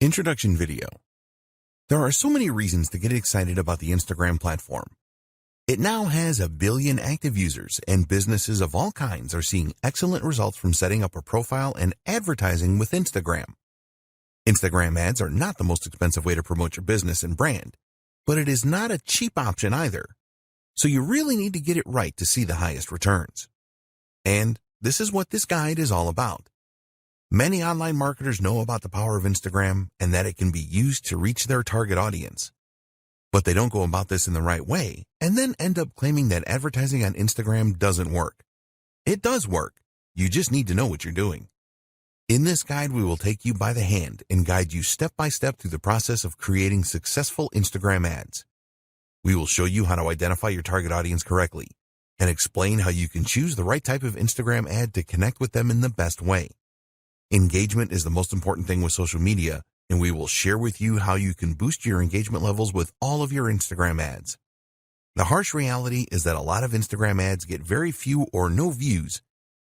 Introduction video. There are so many reasons to get excited about the Instagram platform. It now has 1 billion active users, and businesses of all kinds are seeing excellent results from setting up a profile and advertising with Instagram. Instagram ads are not the most expensive way to promote your business and brand, but it is not a cheap option either. So you really need to get it right to see the highest returns. And this is what this guide is all about. Many online marketers know about the power of Instagram and that it can be used to reach their target audience. But they don't go about this in the right way and then end up claiming that advertising on Instagram doesn't work. It does work. You just need to know what you're doing. In this guide, we will take you by the hand and guide you step by step through the process of creating successful Instagram ads. We will show you how to identify your target audience correctly and explain how you can choose the right type of Instagram ad to connect with them in the best way. Engagement is the most important thing with social media, and we will share with you how you can boost your engagement levels with all of your Instagram ads. The harsh reality is that a lot of Instagram ads get very few or no views,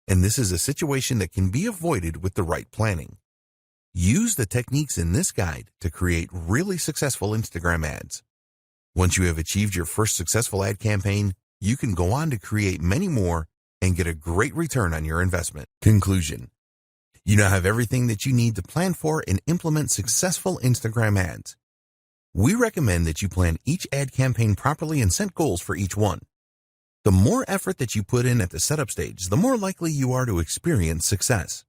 and this is a situation that can be avoided with the right planning. Use the techniques in this guide to create really successful Instagram ads. Once you have achieved your first successful ad campaign, you can go on to create many more and get a great return on your investment. Conclusion. You now have everything that you need to plan for and implement successful Instagram ads. We recommend that you plan each ad campaign properly and set goals for each one. The more effort that you put in at the setup stage, the more likely you are to experience success.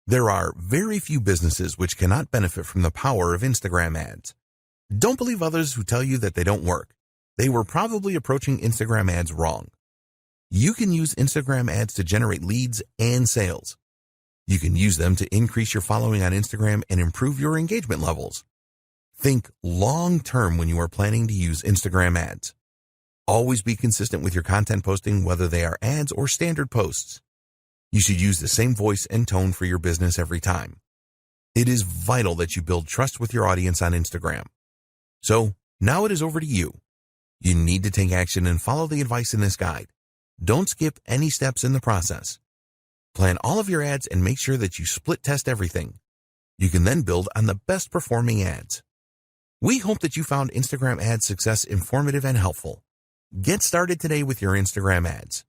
There are very few businesses which cannot benefit from the power of Instagram ads. Don't believe others who tell you that they don't work. They were probably approaching Instagram ads wrong. You can use Instagram ads to generate leads and sales. You can use them to increase your following on Instagram and improve your engagement levels. Think long-term when you are planning to use Instagram ads. Always be consistent with your content posting, whether they are ads or standard posts. You should use the same voice and tone for your business every time. It is vital that you build trust with your audience on Instagram. So, now it is over to you. You need to take action and follow the advice in this guide. Don't skip any steps in the process. Plan all of your ads and make sure that you split test everything. You can then build on the best performing ads. We hope that you found Instagram ad success informative and helpful. Get started today with your Instagram ads.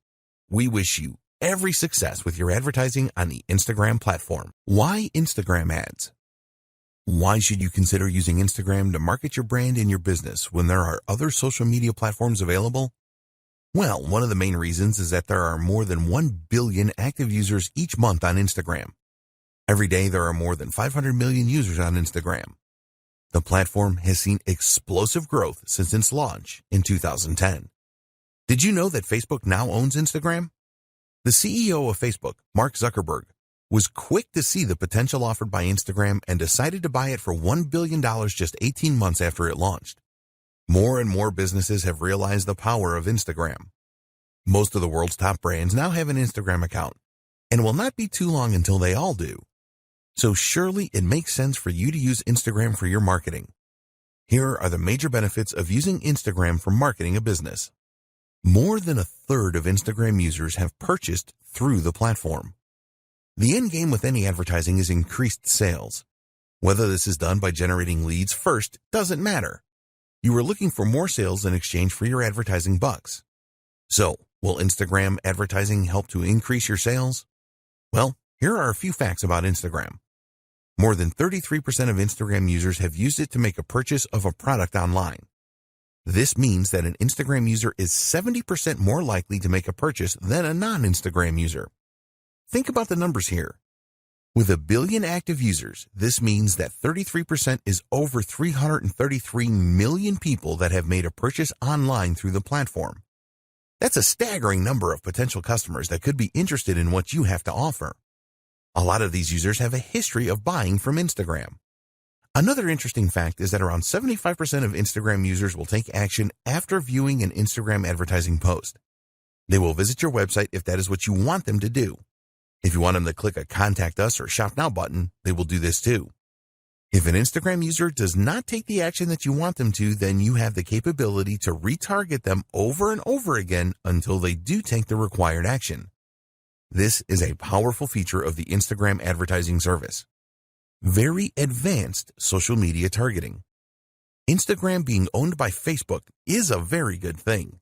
We wish you every success with your advertising on the Instagram platform. Why Instagram ads? Why should you consider using Instagram to market your brand and your business when there are other social media platforms available? Well, one of the main reasons is that there are more than 1 billion active users each month on Instagram. Every day, there are more than 500 million users on Instagram. The platform has seen explosive growth since its launch in 2010. Did you know that Facebook now owns Instagram? The CEO of Facebook, Mark Zuckerberg, was quick to see the potential offered by Instagram and decided to buy it for $1 billion just 18 months after it launched. More and more businesses have realized the power of Instagram. Most of the world's top brands now have an Instagram account, and it will not be too long until they all do. So surely it makes sense for you to use Instagram for your marketing. Here are the major benefits of using Instagram for marketing a business. More than 1/3 of Instagram users have purchased through the platform. The end game with any advertising is increased sales. Whether this is done by generating leads first doesn't matter. You are looking for more sales in exchange for your advertising bucks. So, will Instagram advertising help to increase your sales? Well, here are a few facts about Instagram. More than 33% of Instagram users have used it to make a purchase of a product online. This means that an Instagram user is 70% more likely to make a purchase than a non-Instagram user. Think about the numbers here. With 1 billion active users, this means that 33% is over 333 million people that have made a purchase online through the platform. That's a staggering number of potential customers that could be interested in what you have to offer. A lot of these users have a history of buying from Instagram. Another interesting fact is that around 75% of Instagram users will take action after viewing an Instagram advertising post. They will visit your website if that is what you want them to do. If you want them to click a Contact Us or Shop Now button, they will do this too. If an Instagram user does not take the action that you want them to, then you have the capability to retarget them over and over again until they do take the required action. This is a powerful feature of the Instagram advertising service. Very advanced social media targeting. Instagram being owned by Facebook is a very good thing.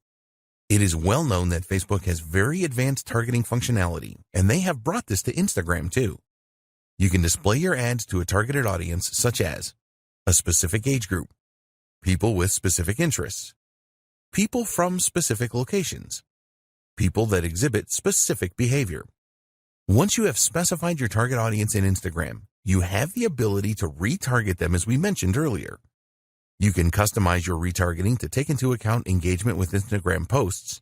It is well known that Facebook has very advanced targeting functionality, and they have brought this to Instagram too. You can display your ads to a targeted audience such as a specific age group, people with specific interests, people from specific locations, people that exhibit specific behavior. Once you have specified your target audience in Instagram, you have the ability to retarget them as we mentioned earlier. You can customize your retargeting to take into account engagement with Instagram posts,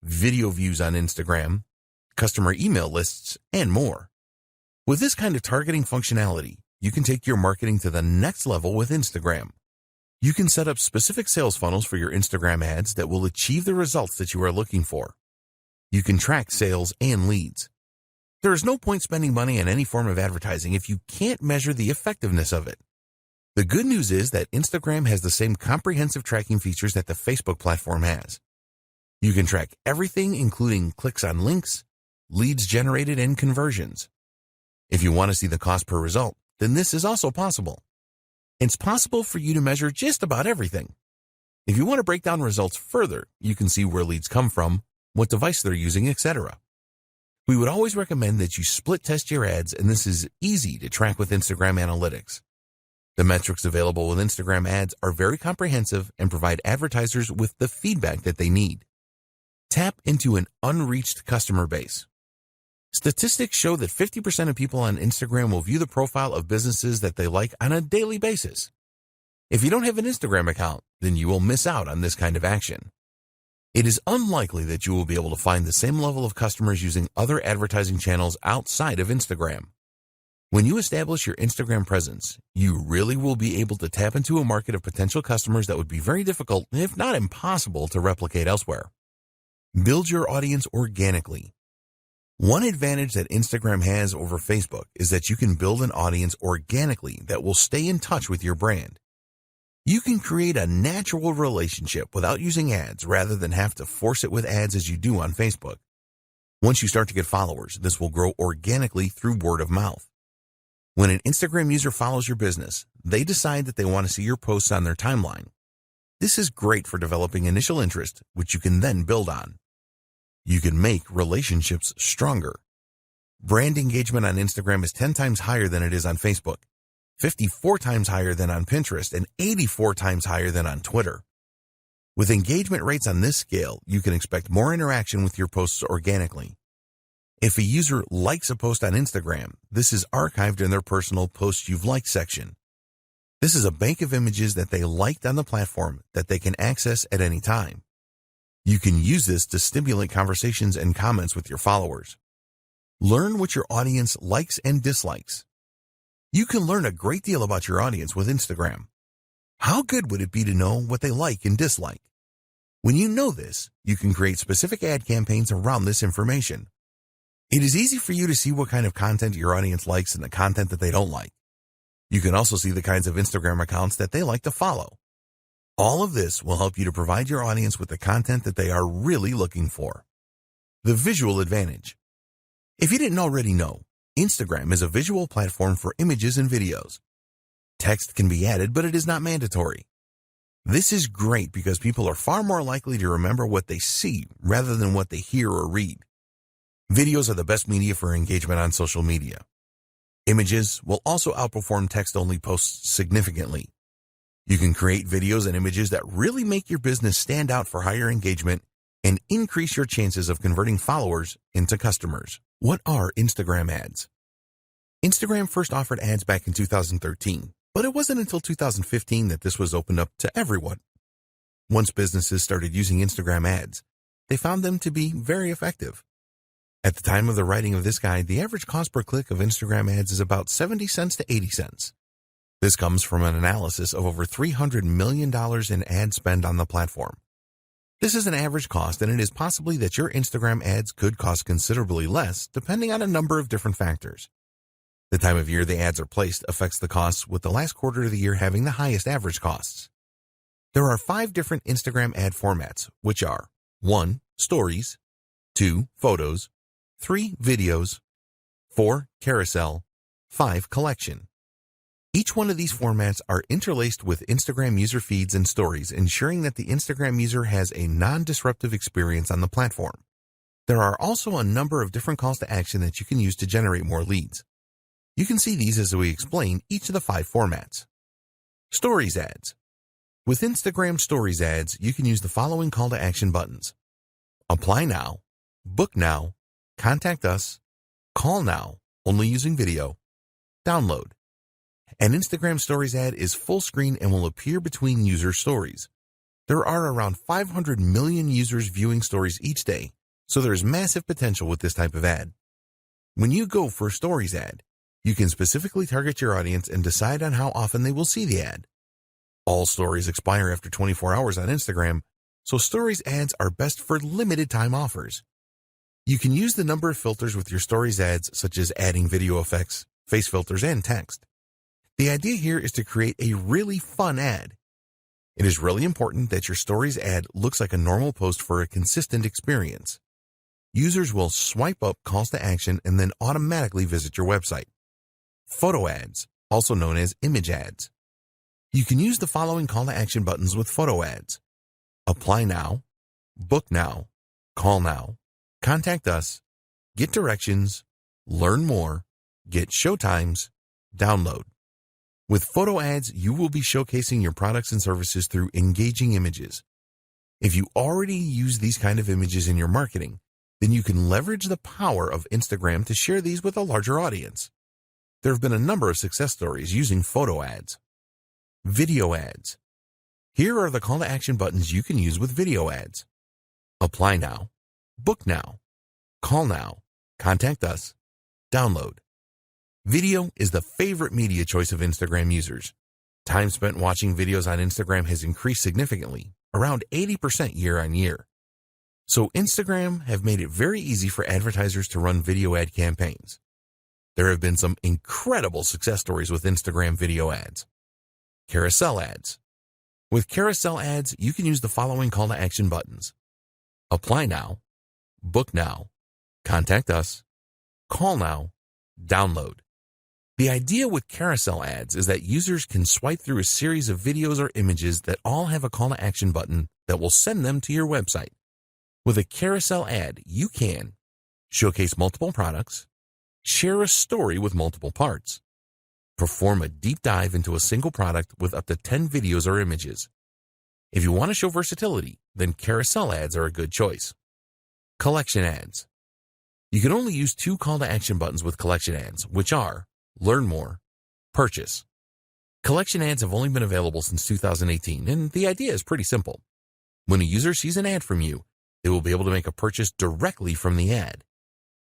video views on Instagram, customer email lists, and more. With this kind of targeting functionality, you can take your marketing to the next level with Instagram. You can set up specific sales funnels for your Instagram ads that will achieve the results that you are looking for. You can track sales and leads. There is no point spending money on any form of advertising if you can't measure the effectiveness of it. The good news is that Instagram has the same comprehensive tracking features that the Facebook platform has. You can track everything, including clicks on links, leads generated, and conversions. If you want to see the cost per result, then this is also possible. It's possible for you to measure just about everything. If you want to break down results further, you can see where leads come from, what device they're using, etc. We would always recommend that you split test your ads, and this is easy to track with Instagram Analytics. The metrics available with Instagram ads are very comprehensive and provide advertisers with the feedback that they need. Tap into an unreached customer base. Statistics show that 50% of people on Instagram will view the profile of businesses that they like on a daily basis. If you don't have an Instagram account, then you will miss out on this kind of action. It is unlikely that you will be able to find the same level of customers using other advertising channels outside of Instagram. When you establish your Instagram presence, you really will be able to tap into a market of potential customers that would be very difficult, if not impossible, to replicate elsewhere. Build your audience organically. One advantage that Instagram has over Facebook is that you can build an audience organically that will stay in touch with your brand. You can create a natural relationship without using ads rather than have to force it with ads as you do on Facebook. Once you start to get followers, this will grow organically through word of mouth. When an Instagram user follows your business, they decide that they want to see your posts on their timeline. This is great for developing initial interest, which you can then build on. You can make relationships stronger. Brand engagement on Instagram is 10 times higher than it is on Facebook, 54 times higher than on Pinterest, and 84 times higher than on Twitter. With engagement rates on this scale, you can expect more interaction with your posts organically. If a user likes a post on Instagram, this is archived in their personal Posts You've Liked section. This is a bank of images that they liked on the platform that they can access at any time. You can use this to stimulate conversations and comments with your followers. Learn what your audience likes and dislikes. You can learn a great deal about your audience with Instagram. How good would it be to know what they like and dislike? When you know this, you can create specific ad campaigns around this information. It is easy for you to see what kind of content your audience likes and the content that they don't like. You can also see the kinds of Instagram accounts that they like to follow. All of this will help you to provide your audience with the content that they are really looking for. The visual advantage. If you didn't already know, Instagram is a visual platform for images and videos. Text can be added, but it is not mandatory. This is great because people are far more likely to remember what they see rather than what they hear or read. Videos are the best media for engagement on social media. Images will also outperform text-only posts significantly. You can create videos and images that really make your business stand out for higher engagement and increase your chances of converting followers into customers. What are Instagram ads? Instagram first offered ads back in 2013, but it wasn't until 2015 that this was opened up to everyone. Once businesses started using Instagram ads, they found them to be very effective. At the time of the writing of this guide, the average cost per click of Instagram ads is about 70 cents to 80 cents. This comes from an analysis of over $300 million in ad spend on the platform. This is an average cost, and it is possibly that your Instagram ads could cost considerably less, depending on a number of different factors. The time of year the ads are placed affects the costs, with the last quarter of the year having the highest average costs. There are 5 different Instagram ad formats, which are 1. Stories, 2. Photos, 3. Videos, 4. Carousel, 5. Collection. Each one of these formats are interlaced with Instagram user feeds and stories, ensuring that the Instagram user has a non-disruptive experience on the platform. There are also a number of different calls to action that you can use to generate more leads. You can see these as we explain each of the 5 formats. Stories ads. With Instagram Stories ads, you can use the following call to action buttons: Apply now, Book now, Contact us, Call now, only using video, Download. An Instagram Stories ad is full screen and will appear between user stories. There are around 500 million users viewing stories each day, so there is massive potential with this type of ad. When you go for a Stories ad, you can specifically target your audience and decide on how often they will see the ad. All stories expire after 24 hours on Instagram, so Stories ads are best for limited time offers. You can use the number of filters with your Stories ads, such as adding video effects, face filters, and text. The idea here is to create a really fun ad. It is really important that your Stories ad looks like a normal post for a consistent experience. Users will swipe up calls to action and then automatically visit your website. Photo ads, also known as image ads. You can use the following call to action buttons with photo ads: Apply now, Book now, Call now, Contact us, Get directions, Learn more, Get showtimes, Download. With photo ads, you will be showcasing your products and services through engaging images. If you already use these kind of images in your marketing, then you can leverage the power of Instagram to share these with a larger audience. There have been a number of success stories using photo ads. Video ads. Here are the call to action buttons you can use with video ads: Apply now, Book now, Call now, Contact us, Download. Video is the favorite media choice of Instagram users. Time spent watching videos on Instagram has increased significantly, around 80% year on year. So Instagram have made it very easy for advertisers to run video ad campaigns. There have been some incredible success stories with Instagram video ads. Carousel ads. With carousel ads, you can use the following call to action buttons: Apply now, Book now, Contact us, Call now, Download. The idea with carousel ads is that users can swipe through a series of videos or images that all have a call to action button that will send them to your website. With a carousel ad, you can showcase multiple products, share a story with multiple parts, perform a deep dive into a single product with up to 10 videos or images. If you want to show versatility, then carousel ads are a good choice. Collection ads. You can only use 2 call to action buttons with collection ads, which are Learn more, Purchase. Collection ads have only been available since 2018, and the idea is pretty simple. When a user sees an ad from you, they will be able to make a purchase directly from the ad.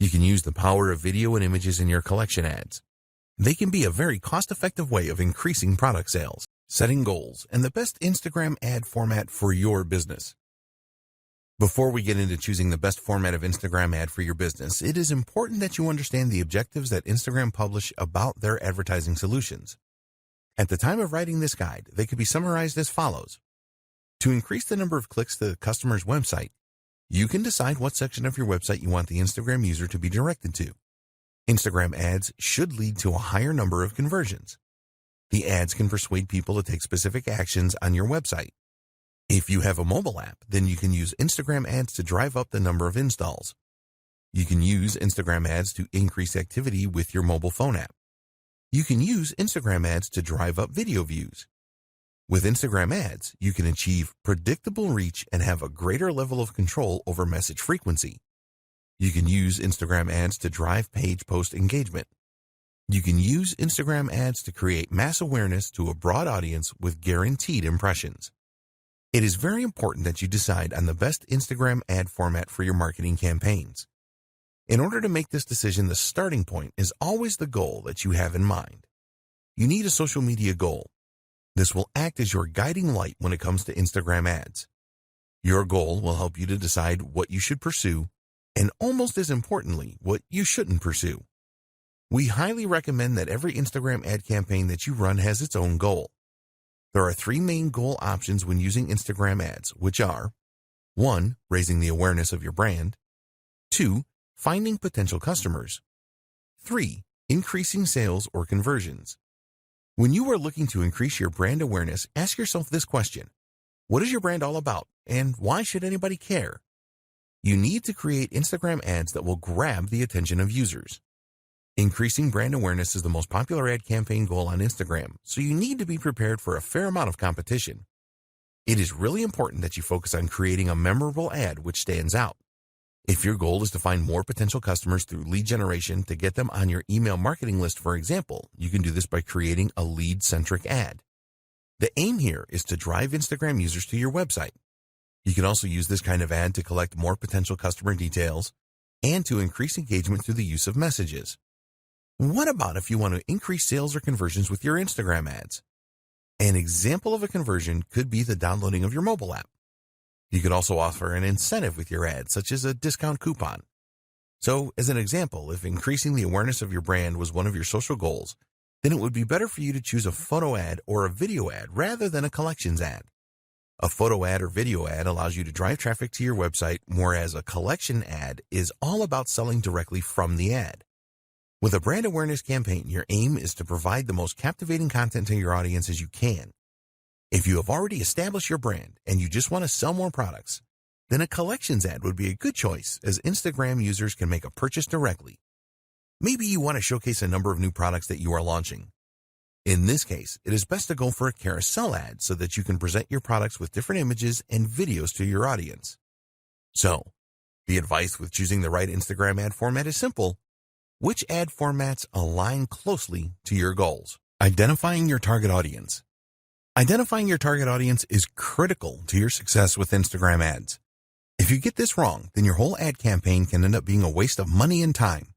You can use the power of video and images in your collection ads. They can be a very cost-effective way of increasing product sales, setting goals, and the best Instagram ad format for your business. Before we get into choosing the best format of Instagram ad for your business, it is important that you understand the objectives that Instagram publish about their advertising solutions. At the time of writing this guide, they could be summarized as follows. To increase the number of clicks to the customer's website, you can decide what section of your website you want the Instagram user to be directed to. Instagram ads should lead to a higher number of conversions. The ads can persuade people to take specific actions on your website. If you have a mobile app, then you can use Instagram ads to drive up the number of installs. You can use Instagram ads to increase activity with your mobile phone app. You can use Instagram ads to drive up video views. With Instagram ads, you can achieve predictable reach and have a greater level of control over message frequency. You can use Instagram ads to drive page post engagement. You can use Instagram ads to create mass awareness to a broad audience with guaranteed impressions. It is very important that you decide on the best Instagram ad format for your marketing campaigns. In order to make this decision, the starting point is always the goal that you have in mind. You need a social media goal. This will act as your guiding light when it comes to Instagram ads. Your goal will help you to decide what you should pursue, and almost as importantly, what you shouldn't pursue. We highly recommend that every Instagram ad campaign that you run has its own goal. There are 3 main goal options when using Instagram ads, which are 1. Raising the awareness of your brand. 2. Finding potential customers. 3. Increasing sales or conversions. When you are looking to increase your brand awareness, ask yourself this question. What is your brand all about, and why should anybody care? You need to create Instagram ads that will grab the attention of users. Increasing brand awareness is the most popular ad campaign goal on Instagram, so you need to be prepared for a fair amount of competition. It is really important that you focus on creating a memorable ad which stands out. If your goal is to find more potential customers through lead generation to get them on your email marketing list, for example, you can do this by creating a lead-centric ad. The aim here is to drive Instagram users to your website. You can also use this kind of ad to collect more potential customer details and to increase engagement through the use of messages. What about if you want to increase sales or conversions with your Instagram ads? An example of a conversion could be the downloading of your mobile app. You could also offer an incentive with your ad, such as a discount coupon. So, as an example, if increasing the awareness of your brand was one of your social goals, then it would be better for you to choose a photo ad or a video ad rather than a collections ad. A photo ad or video ad allows you to drive traffic to your website, whereas a collection ad is all about selling directly from the ad. With a brand awareness campaign, your aim is to provide the most captivating content to your audience as you can. If you have already established your brand and you just want to sell more products, then a collections ad would be a good choice, as Instagram users can make a purchase directly. Maybe you want to showcase a number of new products that you are launching. In this case, it is best to go for a carousel ad so that you can present your products with different images and videos to your audience. So, the advice with choosing the right Instagram ad format is simple. Which ad formats align closely to your goals? Identifying your target audience. Identifying your target audience is critical to your success with Instagram ads. If you get this wrong, then your whole ad campaign can end up being a waste of money and time.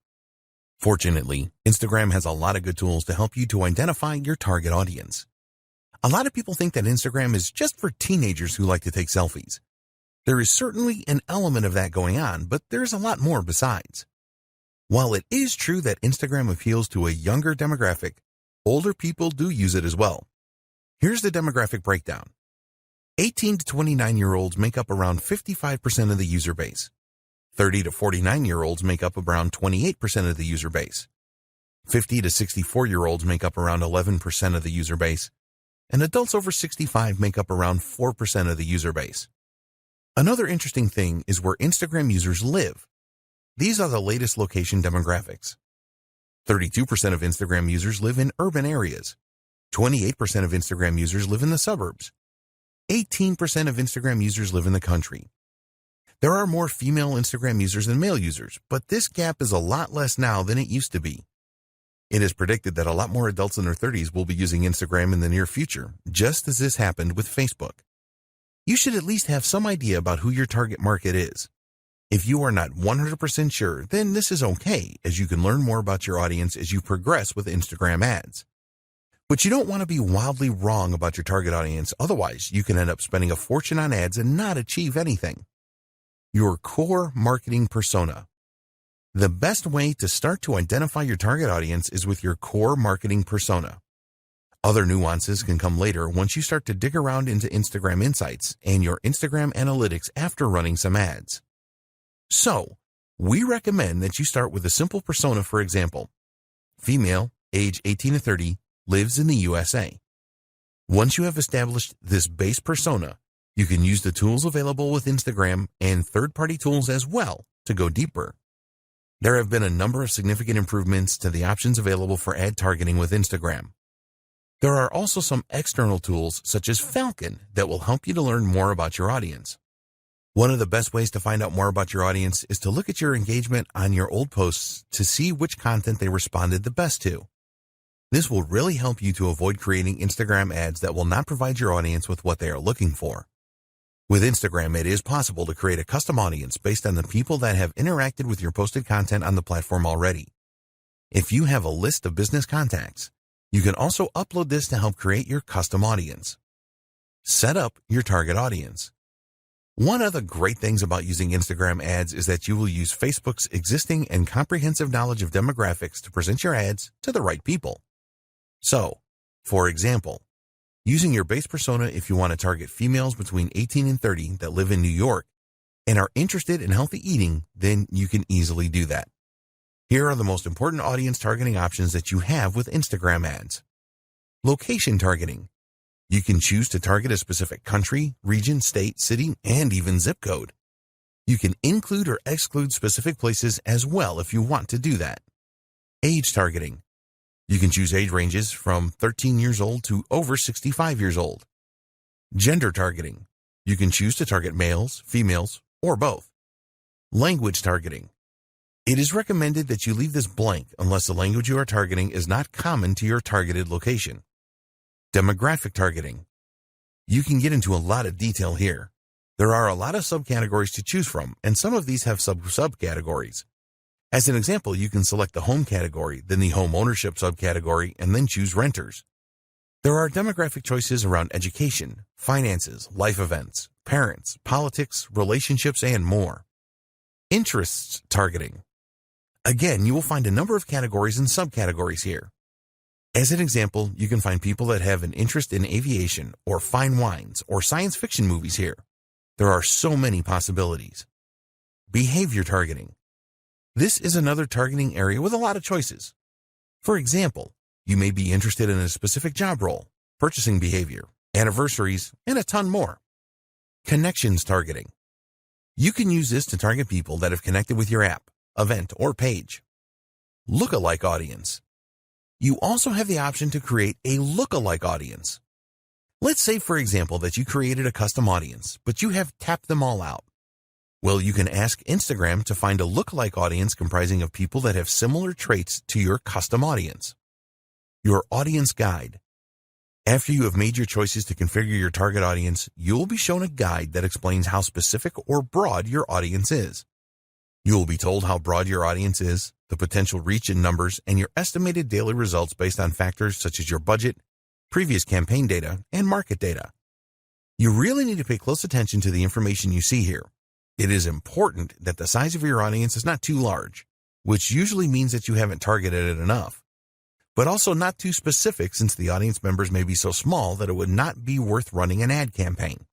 Fortunately, Instagram has a lot of good tools to help you to identify your target audience. A lot of people think that Instagram is just for teenagers who like to take selfies. There is certainly an element of that going on, but there's a lot more besides. While it is true that Instagram appeals to a younger demographic, older people do use it as well. Here's the demographic breakdown. 18 to 29-year-olds make up around 55% of the user base. 30 to 49-year-olds make up around 28% of the user base. 50 to 64-year-olds make up around 11% of the user base. And adults over 65 make up around 4% of the user base. Another interesting thing is where Instagram users live. These are the latest location demographics. 32% of Instagram users live in urban areas. 28% of Instagram users live in the suburbs. 18% of Instagram users live in the country. There are more female Instagram users than male users, but this gap is a lot less now than it used to be. It is predicted that a lot more adults in their 30s will be using Instagram in the near future, just as this happened with Facebook. You should at least have some idea about who your target market is. If you are not 100% sure, then this is okay, as you can learn more about your audience as you progress with Instagram ads. But you don't want to be wildly wrong about your target audience, otherwise you can end up spending a fortune on ads and not achieve anything. Your core marketing persona. The best way to start to identify your target audience is with your core marketing persona. Other nuances can come later once you start to dig around into Instagram Insights and your Instagram Analytics after running some ads. So, we recommend that you start with a simple persona. For example, female, age 18 to 30, lives in the USA. Once you have established this base persona, you can use the tools available with Instagram and third-party tools as well to go deeper. There have been a number of significant improvements to the options available for ad targeting with Instagram. There are also some external tools such as Falcon that will help you to learn more about your audience. One of the best ways to find out more about your audience is to look at your engagement on your old posts to see which content they responded the best to. This will really help you to avoid creating Instagram ads that will not provide your audience with what they are looking for. With Instagram, it is possible to create a custom audience based on the people that have interacted with your posted content on the platform already. If you have a list of business contacts, you can also upload this to help create your custom audience. Set up your target audience. One of the great things about using Instagram ads is that you will use Facebook's existing and comprehensive knowledge of demographics to present your ads to the right people. So, for example, using your base persona if you want to target females between 18 and 30 that live in New York and are interested in healthy eating, then you can easily do that. Here are the most important audience targeting options that you have with Instagram ads. Location targeting. You can choose to target a specific country, region, state, city, and even zip code. You can include or exclude specific places as well if you want to do that. Age targeting. You can choose age ranges from 13 years old to over 65 years old. Gender targeting. You can choose to target males, females, or both. Language targeting. It is recommended that you leave this blank unless the language you are targeting is not common to your targeted location. Demographic targeting. You can get into a lot of detail here. There are a lot of subcategories to choose from, and some of these have subcategories. As an example, you can select the home category, then the home ownership subcategory, and then choose renters. There are demographic choices around education, finances, life events, parents, politics, relationships, and more. Interests targeting. Again, you will find a number of categories and subcategories here. As an example, you can find people that have an interest in aviation or fine wines or science fiction movies here. There are so many possibilities. Behavior targeting. This is another targeting area with a lot of choices. For example, you may be interested in a specific job role, purchasing behavior, anniversaries, and a ton more. Connections targeting. You can use this to target people that have connected with your app, event, or page. Lookalike audience. You also have the option to create a lookalike audience. Let's say, for example, that you created a custom audience, but you have tapped them all out. Well, you can ask Instagram to find a lookalike audience comprising of people that have similar traits to your custom audience. Your audience guide. After you have made your choices to configure your target audience, you will be shown a guide that explains how specific or broad your audience is. You will be told how broad your audience is, the potential reach in numbers, and your estimated daily results based on factors such as your budget, previous campaign data, and market data. You really need to pay close attention to the information you see here. It is important that the size of your audience is not too large, which usually means that you haven't targeted it enough, but also not too specific since the audience members may be so small that it would not be worth running an ad campaign.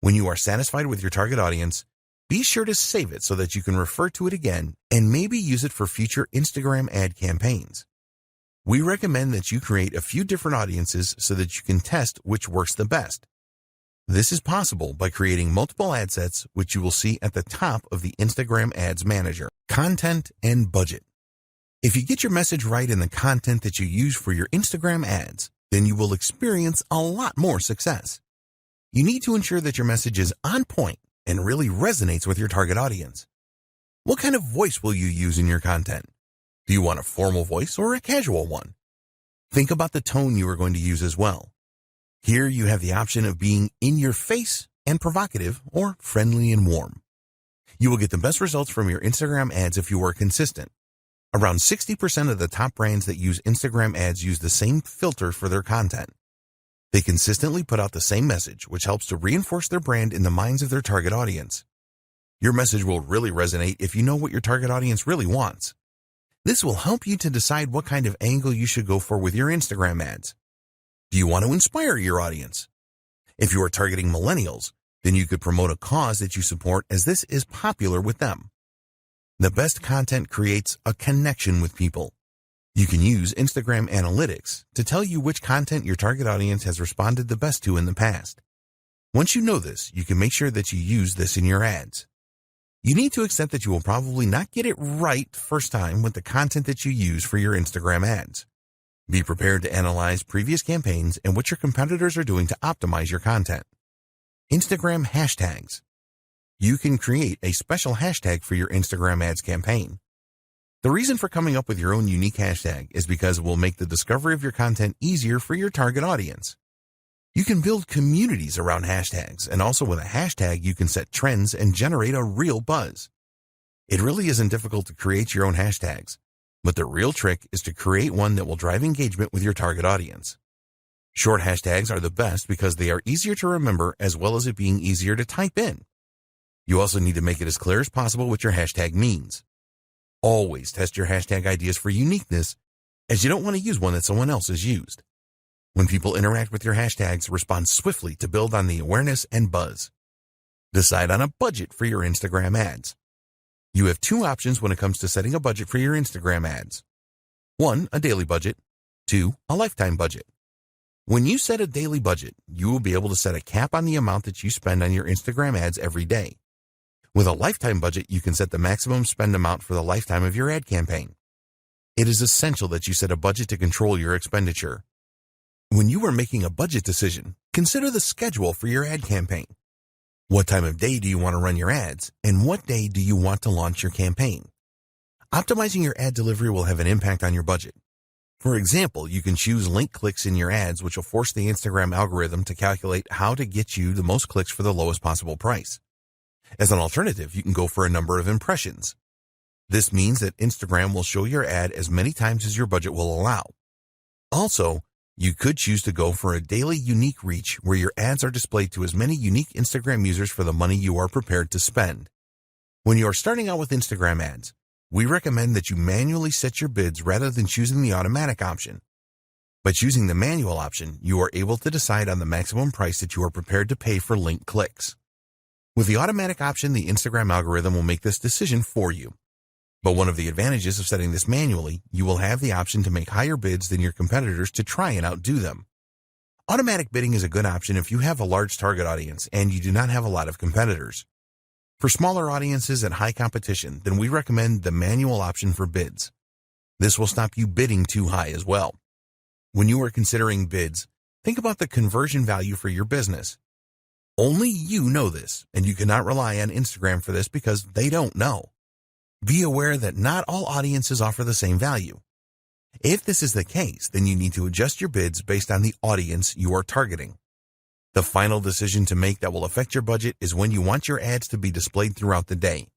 When you are satisfied with your target audience, be sure to save it so that you can refer to it again and maybe use it for future Instagram ad campaigns. We recommend that you create a few different audiences so that you can test which works the best. This is possible by creating multiple ad sets, which you will see at the top of the Instagram Ads Manager. Content and budget. If you get your message right in the content that you use for your Instagram ads, then you will experience a lot more success. You need to ensure that your message is on point and really resonates with your target audience. What kind of voice will you use in your content? Do you want a formal voice or a casual one? Think about the tone you are going to use as well. Here you have the option of being in your face and provocative or friendly and warm. You will get the best results from your Instagram ads if you are consistent. Around 60% of the top brands that use Instagram ads use the same filter for their content. They consistently put out the same message, which helps to reinforce their brand in the minds of their target audience. Your message will really resonate if you know what your target audience really wants. This will help you to decide what kind of angle you should go for with your Instagram ads. Do you want to inspire your audience? If you are targeting millennials, then you could promote a cause that you support as this is popular with them. The best content creates a connection with people. You can use Instagram Analytics to tell you which content your target audience has responded the best to in the past. Once you know this, you can make sure that you use this in your ads. You need to accept that you will probably not get it right first time with the content that you use for your Instagram ads. Be prepared to analyze previous campaigns and what your competitors are doing to optimize your content. Instagram hashtags. You can create a special hashtag for your Instagram ads campaign. The reason for coming up with your own unique hashtag is because it will make the discovery of your content easier for your target audience. You can build communities around hashtags, and also with a hashtag you can set trends and generate a real buzz. It really isn't difficult to create your own hashtags, but the real trick is to create one that will drive engagement with your target audience. Short hashtags are the best because they are easier to remember as well as it being easier to type in. You also need to make it as clear as possible what your hashtag means. Always test your hashtag ideas for uniqueness, as you don't want to use one that someone else has used. When people interact with your hashtags, respond swiftly to build on the awareness and buzz. Decide on a budget for your Instagram ads. You have two options when it comes to setting a budget for your Instagram ads. 1, a daily budget. 2, a lifetime budget. When you set a daily budget, you will be able to set a cap on the amount that you spend on your Instagram ads every day. With a lifetime budget, you can set the maximum spend amount for the lifetime of your ad campaign. It is essential that you set a budget to control your expenditure. When you are making a budget decision, consider the schedule for your ad campaign. What time of day do you want to run your ads, and what day do you want to launch your campaign? Optimizing your ad delivery will have an impact on your budget. For example, you can choose link clicks in your ads, which will force the Instagram algorithm to calculate how to get you the most clicks for the lowest possible price. As an alternative, you can go for a number of impressions. This means that Instagram will show your ad as many times as your budget will allow. Also, you could choose to go for a daily unique reach where your ads are displayed to as many unique Instagram users for the money you are prepared to spend. When you are starting out with Instagram ads, we recommend that you manually set your bids rather than choosing the automatic option. By choosing the manual option, you are able to decide on the maximum price that you are prepared to pay for link clicks. With the automatic option, the Instagram algorithm will make this decision for you. But one of the advantages of setting this manually, you will have the option to make higher bids than your competitors to try and outdo them. Automatic bidding is a good option if you have a large target audience and you do not have a lot of competitors. For smaller audiences and high competition, then we recommend the manual option for bids. This will stop you bidding too high as well. When you are considering bids, think about the conversion value for your business. Only you know this, and you cannot rely on Instagram for this because they don't know. Be aware that not all audiences offer the same value. If this is the case, then you need to adjust your bids based on the audience you are targeting. The final decision to make that will affect your budget is when you want your ads to be displayed throughout the day.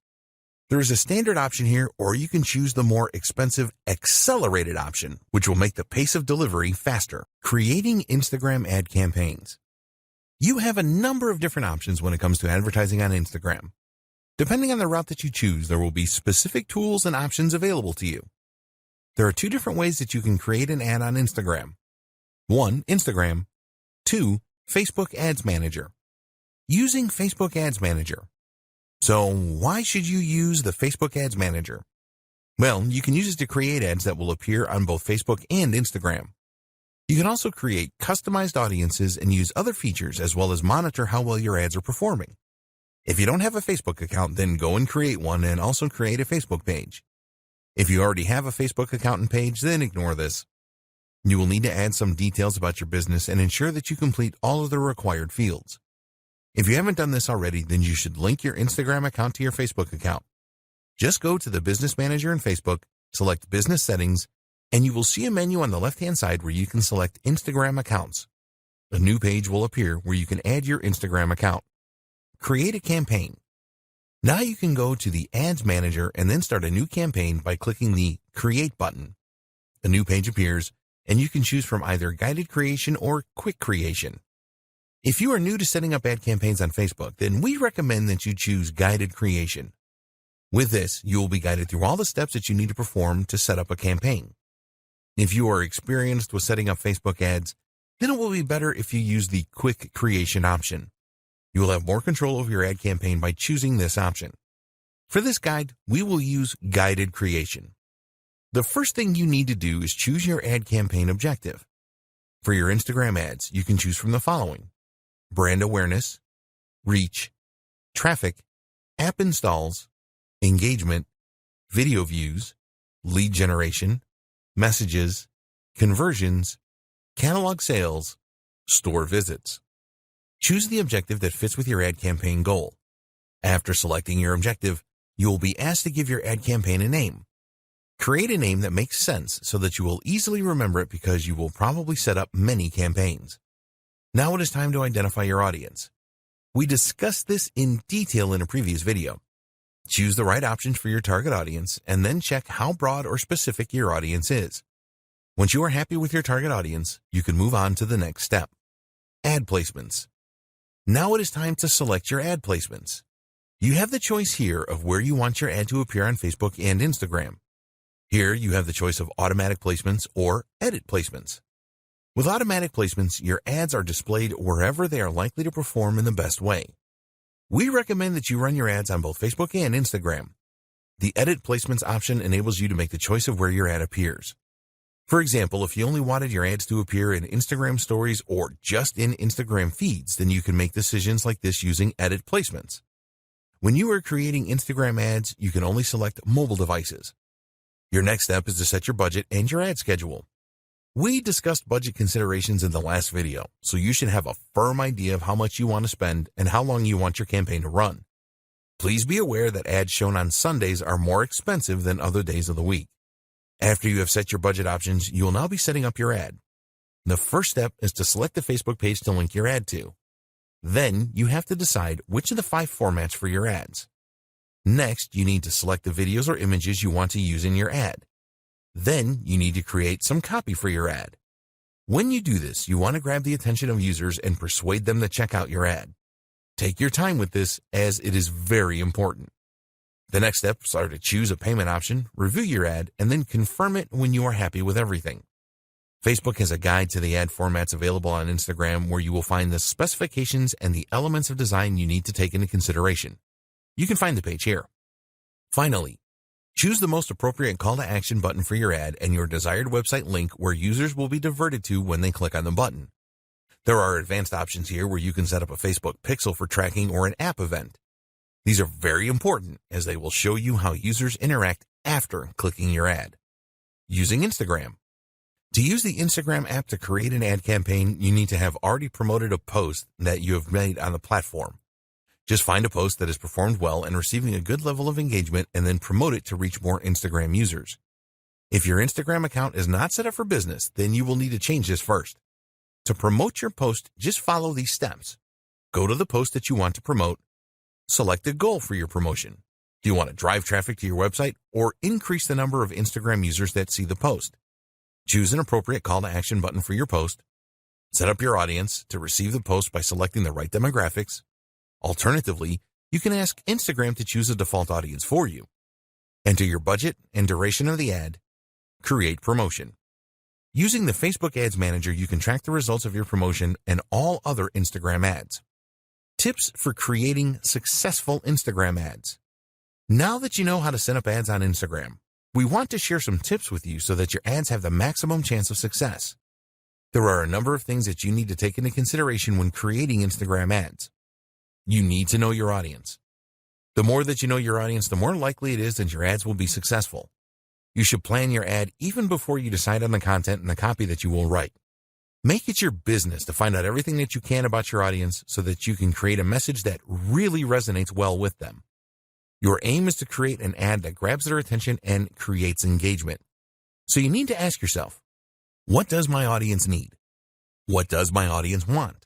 There is a standard option here, or you can choose the more expensive accelerated option, which will make the pace of delivery faster. Creating Instagram ad campaigns. You have a number of different options when it comes to advertising on Instagram. Depending on the route that you choose, there will be specific tools and options available to you. There are two different ways that you can create an ad on Instagram. 1. Instagram. 2. Facebook Ads Manager. Using Facebook Ads Manager. So why should you use the Facebook Ads Manager? Well, you can use it to create ads that will appear on both Facebook and Instagram. You can also create customized audiences and use other features as well as monitor how well your ads are performing. If you don't have a Facebook account, then go and create one and also create a Facebook page. If you already have a Facebook account and page, then ignore this. You will need to add some details about your business and ensure that you complete all of the required fields. If you haven't done this already, then you should link your Instagram account to your Facebook account. Just go to the Business Manager in Facebook, select Business Settings, and you will see a menu on the left-hand side where you can select Instagram accounts. A new page will appear where you can add your Instagram account. Create a campaign. Now you can go to the Ads Manager and then start a new campaign by clicking the Create button. A new page appears, and you can choose from either guided creation or quick creation. If you are new to setting up ad campaigns on Facebook, then we recommend that you choose guided creation. With this, you will be guided through all the steps that you need to perform to set up a campaign. If you are experienced with setting up Facebook ads, then it will be better if you use the quick creation option. You will have more control over your ad campaign by choosing this option. For this guide, we will use guided creation. The first thing you need to do is choose your ad campaign objective. For your Instagram ads, you can choose from the following: brand awareness, reach, traffic, app installs, engagement, video views, lead generation, messages, conversions, catalog sales, store visits. Choose the objective that fits with your ad campaign goal. After selecting your objective, you will be asked to give your ad campaign a name. Create a name that makes sense so that you will easily remember it because you will probably set up many campaigns. Now it is time to identify your audience. We discussed this in detail in a previous video. Choose the right options for your target audience and then check how broad or specific your audience is. Once you are happy with your target audience, you can move on to the next step. Ad placements. Now it is time to select your ad placements. You have the choice here of where you want your ad to appear on Facebook and Instagram. Here you have the choice of automatic placements or edit placements. With automatic placements, your ads are displayed wherever they are likely to perform in the best way. We recommend that you run your ads on both Facebook and Instagram. The Edit Placements option enables you to make the choice of where your ad appears. For example, if you only wanted your ads to appear in Instagram stories or just in Instagram feeds, then you can make decisions like this using edit placements. When you are creating Instagram ads, you can only select mobile devices. Your next step is to set your budget and your ad schedule. We discussed budget considerations in the last video, so you should have a firm idea of how much you want to spend and how long you want your campaign to run. Please be aware that ads shown on Sundays are more expensive than other days of the week. After you have set your budget options, you will now be setting up your ad. The first step is to select the Facebook page to link your ad to. Then you have to decide which of the 5 formats for your ads. Next, you need to select the videos or images you want to use in your ad. Then you need to create some copy for your ad. When you do this, you want to grab the attention of users and persuade them to check out your ad. Take your time with this, as it is very important. The next steps are to choose a payment option, review your ad, and then confirm it when you are happy with everything. Facebook has a guide to the ad formats available on Instagram where you will find the specifications and the elements of design you need to take into consideration. You can find the page here. Finally, choose the most appropriate call to action button for your ad and your desired website link where users will be diverted to when they click on the button. There are advanced options here where you can set up a Facebook pixel for tracking or an app event. These are very important as they will show you how users interact after clicking your ad. Using Instagram. To use the Instagram app to create an ad campaign, you need to have already promoted a post that you have made on the platform. Just find a post that has performed well and receiving a good level of engagement and then promote it to reach more Instagram users. If your Instagram account is not set up for business, then you will need to change this first. To promote your post, just follow these steps. Go to the post that you want to promote. Select a goal for your promotion. Do you want to drive traffic to your website or increase the number of Instagram users that see the post? Choose an appropriate call to action button for your post. Set up your audience to receive the post by selecting the right demographics. Alternatively, you can ask Instagram to choose a default audience for you. Enter your budget and duration of the ad. Create promotion. Using the Facebook Ads Manager, you can track the results of your promotion and all other Instagram ads. Tips for creating successful Instagram ads. Now that you know how to set up ads on Instagram, we want to share some tips with you so that your ads have the maximum chance of success. There are a number of things that you need to take into consideration when creating Instagram ads. You need to know your audience. The more that you know your audience, the more likely it is that your ads will be successful. You should plan your ad even before you decide on the content and the copy that you will write. Make it your business to find out everything that you can about your audience so that you can create a message that really resonates well with them. Your aim is to create an ad that grabs their attention and creates engagement. So you need to ask yourself, what does my audience need? What does my audience want?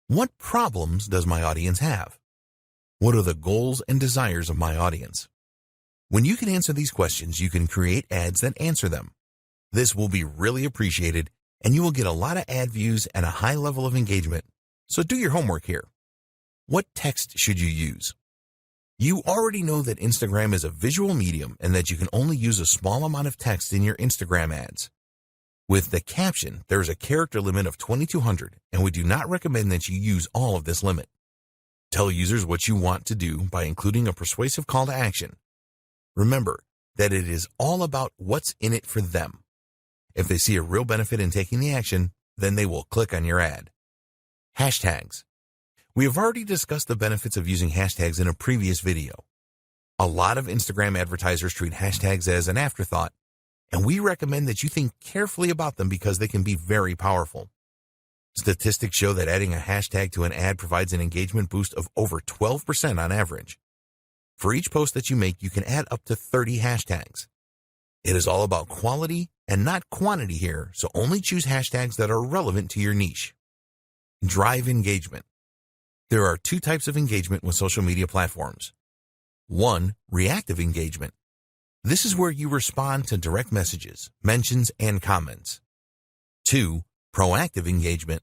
What problems does my audience have? What are the goals and desires of my audience? When you can answer these questions, you can create ads that answer them. This will be really appreciated, and you will get a lot of ad views and a high level of engagement. So do your homework here. What text should you use? You already know that Instagram is a visual medium and that you can only use a small amount of text in your Instagram ads. With the caption, there is a character limit of 2,200, and we do not recommend that you use all of this limit. Tell users what you want to do by including a persuasive call to action. Remember that it is all about what's in it for them. If they see a real benefit in taking the action, then they will click on your ad. Hashtags. We have already discussed the benefits of using hashtags in a previous video. A lot of Instagram advertisers treat hashtags as an afterthought, and we recommend that you think carefully about them because they can be very powerful. Statistics show that adding a hashtag to an ad provides an engagement boost of over 12% on average. For each post that you make, you can add up to 30 hashtags. It is all about quality and not quantity here, so only choose hashtags that are relevant to your niche. Drive engagement. There are 2 types of engagement with social media platforms. 1, reactive engagement. This is where you respond to direct messages, mentions, and comments. 2, proactive engagement.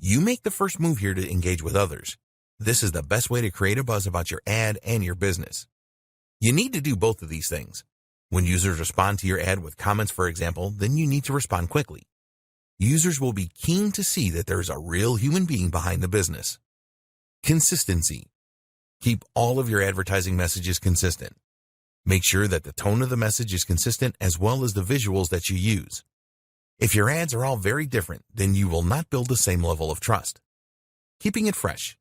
You make the first move here to engage with others. This is the best way to create a buzz about your ad and your business. You need to do both of these things. When users respond to your ad with comments, for example, then you need to respond quickly. Users will be keen to see that there is a real human being behind the business. Consistency. Keep all of your advertising messages consistent. Make sure that the tone of the message is consistent as well as the visuals that you use. If your ads are all very different, then you will not build the same level of trust. Keeping it fresh.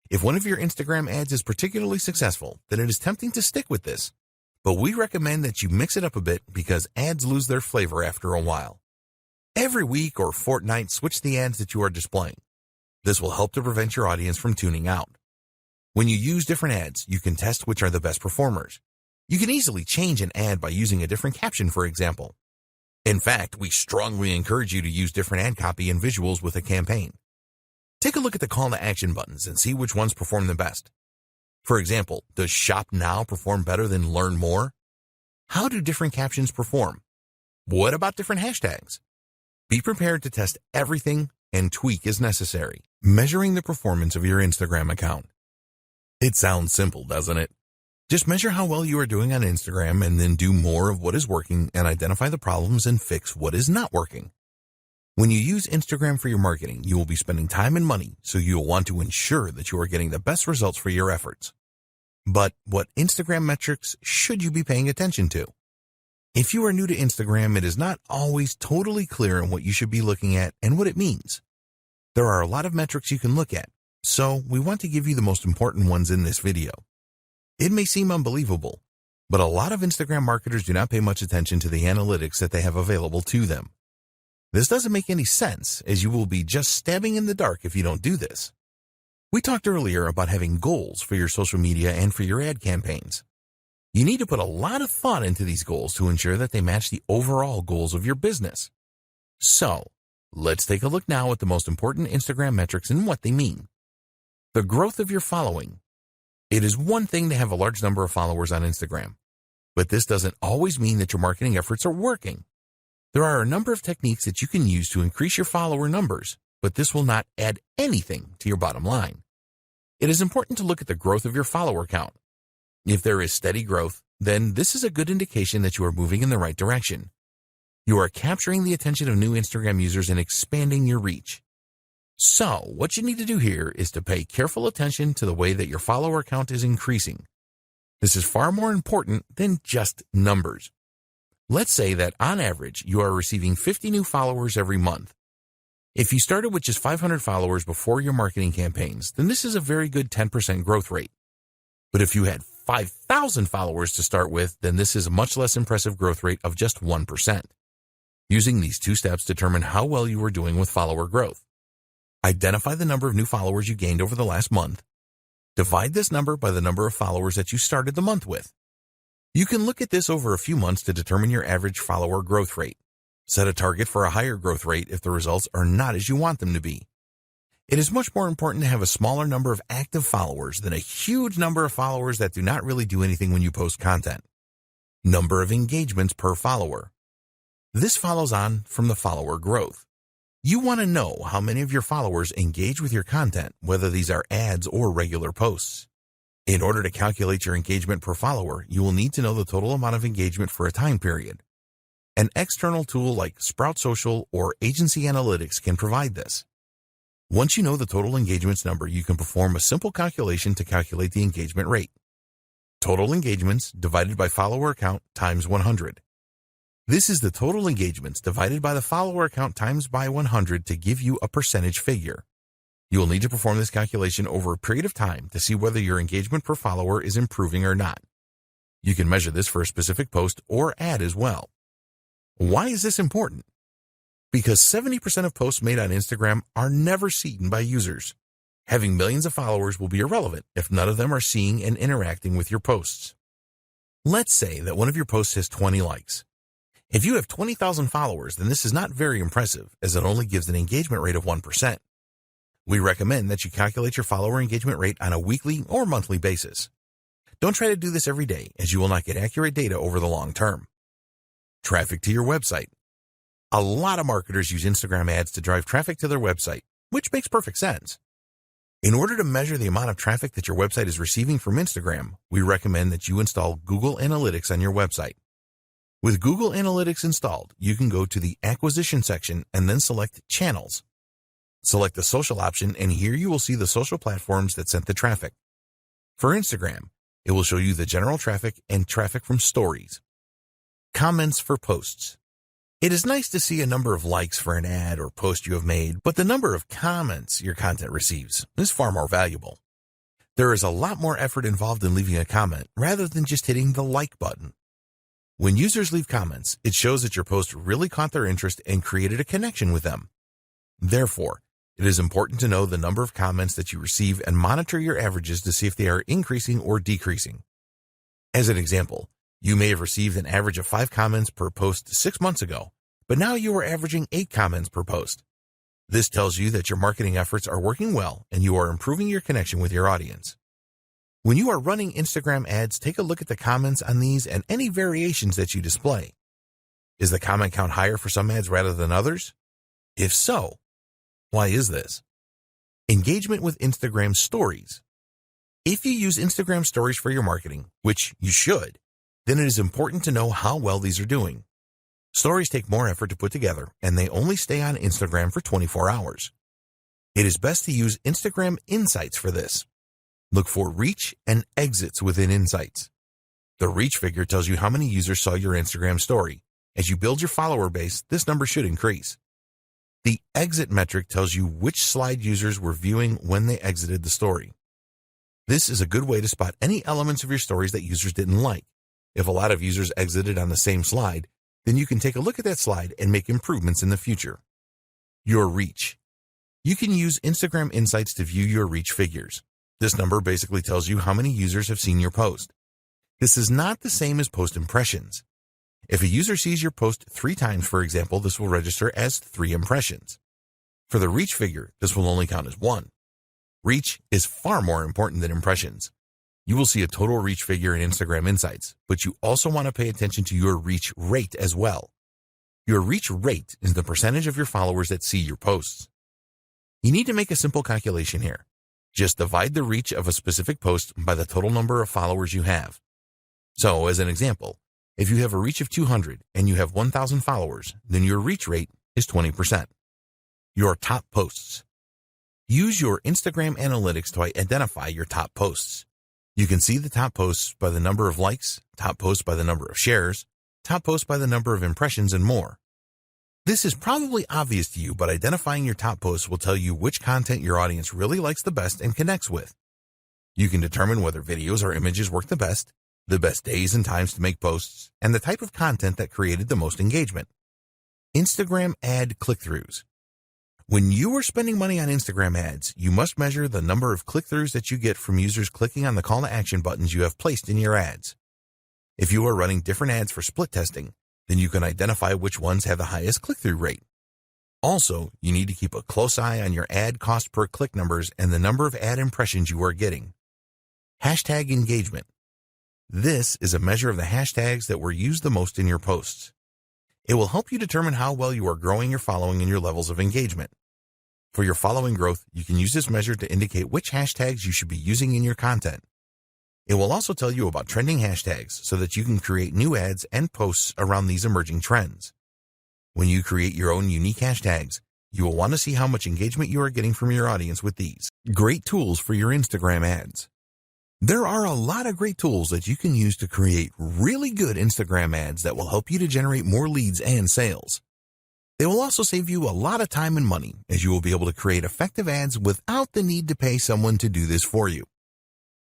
If one of your Instagram ads is particularly successful, then it is tempting to stick with this. But we recommend that you mix it up a bit because ads lose their flavor after a while. Every week or fortnight, switch the ads that you are displaying. This will help to prevent your audience from tuning out. When you use different ads, you can test which are the best performers. You can easily change an ad by using a different caption, for example. In fact, we strongly encourage you to use different ad copy and visuals with a campaign. Take a look at the call to action buttons and see which ones perform the best. For example, does Shop Now perform better than Learn More? How do different captions perform? What about different hashtags? Be prepared to test everything and tweak as necessary. Measuring the performance of your Instagram account. It sounds simple, doesn't it? Just measure how well you are doing on Instagram and then do more of what is working and identify the problems and fix what is not working. When you use Instagram for your marketing, you will be spending time and money, so you will want to ensure that you are getting the best results for your efforts. But what Instagram metrics should you be paying attention to? If you are new to Instagram, it is not always totally clear on what you should be looking at and what it means. There are a lot of metrics you can look at, so we want to give you the most important ones in this video. It may seem unbelievable, but a lot of Instagram marketers do not pay much attention to the analytics that they have available to them. This doesn't make any sense, as you will be just stabbing in the dark if you don't do this. We talked earlier about having goals for your social media and for your ad campaigns. You need to put a lot of thought into these goals to ensure that they match the overall goals of your business. So, let's take a look now at the most important Instagram metrics and what they mean. The growth of your following. It is one thing to have a large number of followers on Instagram, but this doesn't always mean that your marketing efforts are working. There are a number of techniques that you can use to increase your follower numbers, but this will not add anything to your bottom line. It is important to look at the growth of your follower count. If there is steady growth, then this is a good indication that you are moving in the right direction. You are capturing the attention of new Instagram users and expanding your reach. So, what you need to do here is to pay careful attention to the way that your follower count is increasing. This is far more important than just numbers. Let's say that on average, you are receiving 50 new followers every month. If you started with just 500 followers before your marketing campaigns, then this is a very good 10% growth rate. But if you had 5,000 followers to start with, then this is a much less impressive growth rate of just 1%. Using these two steps determine how well you are doing with follower growth. Identify the number of new followers you gained over the last month. Divide this number by the number of followers that you started the month with. You can look at this over a few months to determine your average follower growth rate. Set a target for a higher growth rate if the results are not as you want them to be. It is much more important to have a smaller number of active followers than a huge number of followers that do not really do anything when you post content. Number of engagements per follower. This follows on from the follower growth. You want to know how many of your followers engage with your content, whether these are ads or regular posts. In order to calculate your engagement per follower, you will need to know the total amount of engagement for a time period. An external tool like Sprout Social or Agency Analytics can provide this. Once you know the total engagements number, you can perform a simple calculation to calculate the engagement rate. Total engagements divided by follower count times 100. This is the total engagements divided by the follower count times by 100 to give you a percentage figure. You will need to perform this calculation over a period of time to see whether your engagement per follower is improving or not. You can measure this for a specific post or ad as well. Why is this important? Because 70% of posts made on Instagram are never seen by users. Having millions of followers will be irrelevant if none of them are seeing and interacting with your posts. Let's say that one of your posts has 20 likes. If you have 20,000 followers, then this is not very impressive, as it only gives an engagement rate of 1%. We recommend that you calculate your follower engagement rate on a weekly or monthly basis. Don't try to do this every day, as you will not get accurate data over the long term. Traffic to your website. A lot of marketers use Instagram ads to drive traffic to their website, which makes perfect sense. In order to measure the amount of traffic that your website is receiving from Instagram, we recommend that you install Google Analytics on your website. With Google Analytics installed, you can go to the Acquisition section and then select Channels. Select the Social option, and here you will see the social platforms that sent the traffic. For Instagram, it will show you the general traffic and traffic from stories. Comments for posts. It is nice to see a number of likes for an ad or post you have made, but the number of comments your content receives is far more valuable. There is a lot more effort involved in leaving a comment rather than just hitting the like button. When users leave comments, it shows that your post really caught their interest and created a connection with them. Therefore, it is important to know the number of comments that you receive and monitor your averages to see if they are increasing or decreasing. As an example, you may have received an average of 5 comments per post 6 months ago, but now you are averaging 8 comments per post. This tells you that your marketing efforts are working well and you are improving your connection with your audience. When you are running Instagram ads, take a look at the comments on these and any variations that you display. Is the comment count higher for some ads rather than others? If so, why is this? Engagement with Instagram stories. If you use Instagram stories for your marketing, which you should, then it is important to know how well these are doing. Stories take more effort to put together, and they only stay on Instagram for 24 hours. It is best to use Instagram Insights for this. Look for reach and exits within Insights. The reach figure tells you how many users saw your Instagram story. As you build your follower base, this number should increase. The exit metric tells you which slide users were viewing when they exited the story. This is a good way to spot any elements of your stories that users didn't like. If a lot of users exited on the same slide, then you can take a look at that slide and make improvements in the future. Your reach. You can use Instagram Insights to view your reach figures. This number basically tells you how many users have seen your post. This is not the same as post impressions. If a user sees your post 3 times, for example, this will register as 3 impressions. For the reach figure, this will only count as 1. Reach is far more important than impressions. You will see a total reach figure in Instagram Insights, but you also want to pay attention to your reach rate as well. Your reach rate is the percentage of your followers that see your posts. You need to make a simple calculation here. Just divide the reach of a specific post by the total number of followers you have. So, as an example, if you have a reach of 200 and you have 1,000 followers, then your reach rate is 20%. Your top posts. Use your Instagram analytics to identify your top posts. You can see the top posts by the number of likes, top posts by the number of shares, top posts by the number of impressions, and more. This is probably obvious to you, but identifying your top posts will tell you which content your audience really likes the best and connects with. You can determine whether videos or images work the best days and times to make posts, and the type of content that created the most engagement. Instagram ad click-throughs. When you are spending money on Instagram ads, you must measure the number of click-throughs that you get from users clicking on the call to action buttons you have placed in your ads. If you are running different ads for split testing, then you can identify which ones have the highest click-through rate. Also, you need to keep a close eye on your ad cost per click numbers and the number of ad impressions you are getting. Hashtag engagement. This is a measure of the hashtags that were used the most in your posts. It will help you determine how well you are growing your following and your levels of engagement. For your following growth, you can use this measure to indicate which hashtags you should be using in your content. It will also tell you about trending hashtags so that you can create new ads and posts around these emerging trends. When you create your own unique hashtags, you will want to see how much engagement you are getting from your audience with these. Great tools for your Instagram ads. There are a lot of great tools that you can use to create really good Instagram ads that will help you to generate more leads and sales. They will also save you a lot of time and money, as you will be able to create effective ads without the need to pay someone to do this for you.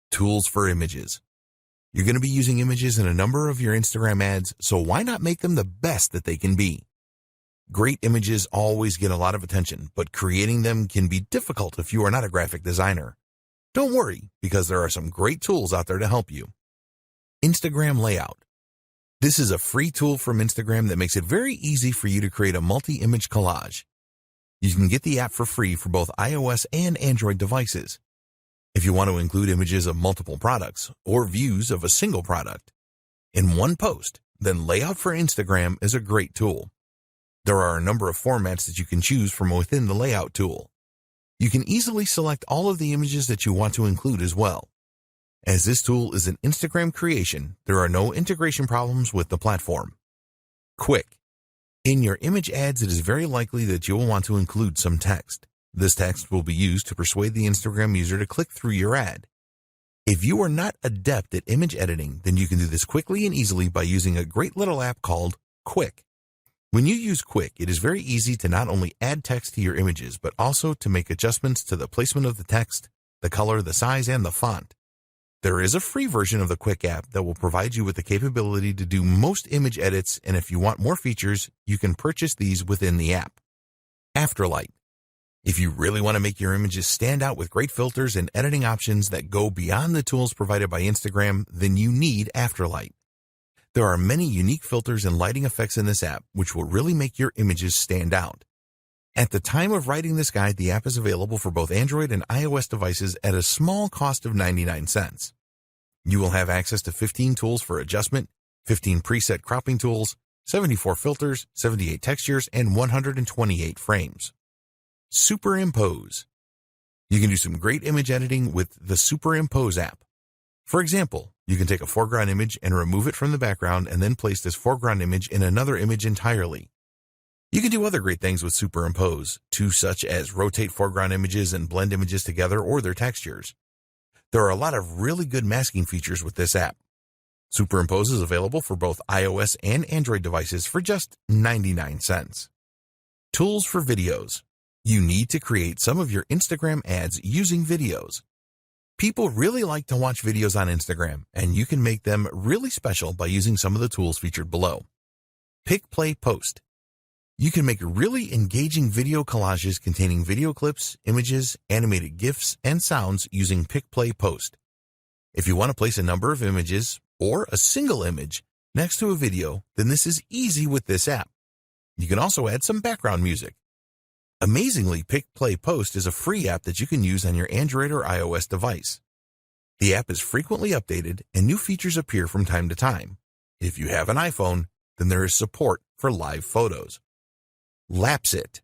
Tools for images. You're going to be using images in a number of your Instagram ads, so why not make them the best that they can be? Great images always get a lot of attention, but creating them can be difficult if you are not a graphic designer. Don't worry, because there are some great tools out there to help you. Instagram Layout. This is a free tool from Instagram that makes it very easy for you to create a multi-image collage. You can get the app for free for both iOS and Android devices. If you want to include images of multiple products or views of a single product in one post, then Layout for Instagram is a great tool. There are a number of formats that you can choose from within the Layout tool. You can easily select all of the images that you want to include as well. As this tool is an Instagram creation, there are no integration problems with the platform. Quick. In your image ads, it is very likely that you will want to include some text. This text will be used to persuade the Instagram user to click through your ad. If you are not adept at image editing, then you can do this quickly and easily by using a great little app called Quick. When you use Quik, it is very easy to not only add text to your images, but also to make adjustments to the placement of the text, the color, the size, and the font. There is a free version of the Quik app that will provide you with the capability to do most image edits, and if you want more features, you can purchase these within the app. Afterlight. If you really want to make your images stand out with great filters and editing options that go beyond the tools provided by Instagram, then you need Afterlight. There are many unique filters and lighting effects in this app which will really make your images stand out. At the time of writing this guide, the app is available for both Android and iOS devices at a small cost of 99 cents. You will have access to 15 tools for adjustment, 15 preset cropping tools, 74 filters, 78 textures, and 128 frames. Superimpose. You can do some great image editing with the Superimpose app. For example, you can take a foreground image and remove it from the background and then place this foreground image in another image entirely. You can do other great things with Superimpose, too, such as rotate foreground images and blend images together or their textures. There are a lot of really good masking features with this app. Superimpose is available for both iOS and Android devices for just 99 cents. Tools for videos. You need to create some of your Instagram ads using videos. People really like to watch videos on Instagram, and you can make them really special by using some of the tools featured below. Pick, Play, Post. You can make really engaging video collages containing video clips, images, animated GIFs, and sounds using Pick, Play, Post. If you want to place a number of images, or a single image, next to a video, then this is easy with this app. You can also add some background music. Amazingly, Pick, Play, Post is a free app that you can use on your Android or iOS device. The app is frequently updated and new features appear from time to time. If you have an iPhone, then there is support for live photos. Lapsit.